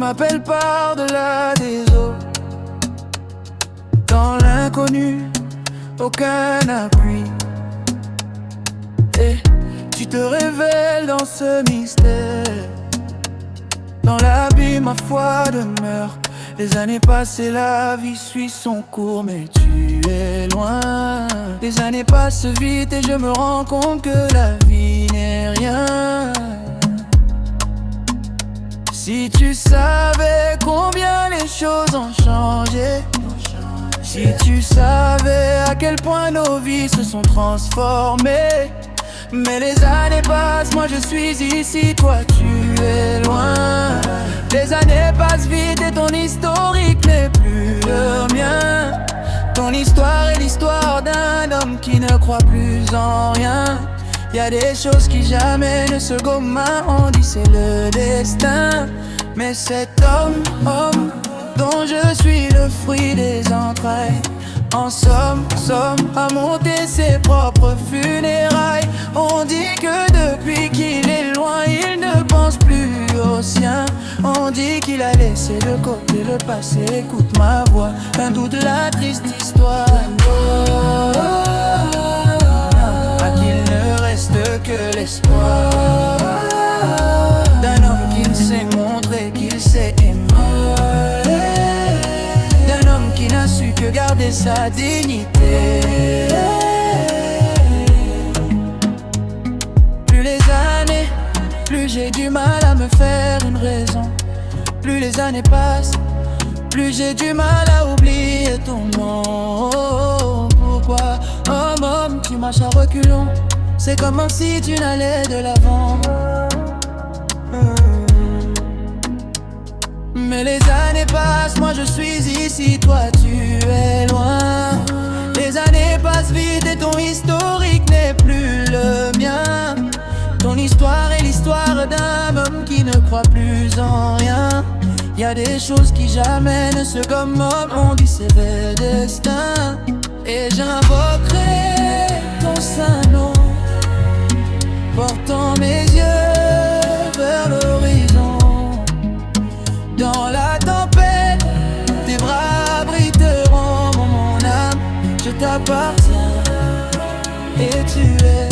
m'appelles par-delà des eaux. Dans l'inconnu, aucun appui. Et tu te révèles dans ce mystère. Dans l'abîme, ma foi demeure. Les années passées, la vie suit son cours, mais tu es loin. Les années passent vite et je me rends compte que la vie n'est rien. Si tu savais combien les choses ont changé, si tu savais à quel point nos vies se sont transformées. Mais les années passent, moi je suis ici, toi tu es loin. Les années passent vite et ton historique n'est plus le mien. Ton histoire est l'histoire d'un homme qui ne croit plus en rien. Y'a des choses qui jamais ne se gomment, on dit c'est le destin. Mais cet homme dont je suis le fruit des entrailles, en somme, a monté ses propres funérailles. On dit que depuis qu'il est loin, il ne pense plus au sien. On dit qu'il a laissé de côté le passé, écoute ma voix, un doute de la triste histoire. À qu'il ne reste que l'espoir d'un homme qui s'est montré, qu'il s'est aimé, d'un homme qui n'a su que garder sa dignité. Plus les années, plus j'ai du mal à me faire une raison. Plus les années passent, plus j'ai du mal à oublier ton nom. Pourquoi, homme, tu marches à reculons? C'est comme si tu n'allais de l'avant. Mais les années passent, moi je suis ici, toi tu es loin. Les années passent vite et ton historique n'est plus le mien. Ton histoire est l'histoire d'un homme qui ne croit plus en rien. Y'a des choses qui jamais ne se gomment, on dit c'est le destin. Et j'invoquerai ton saint nom, portant mes yeux vers l'horizon. Dans la tempête, tes bras abriteront mon âme. Je t'appartiens et tu es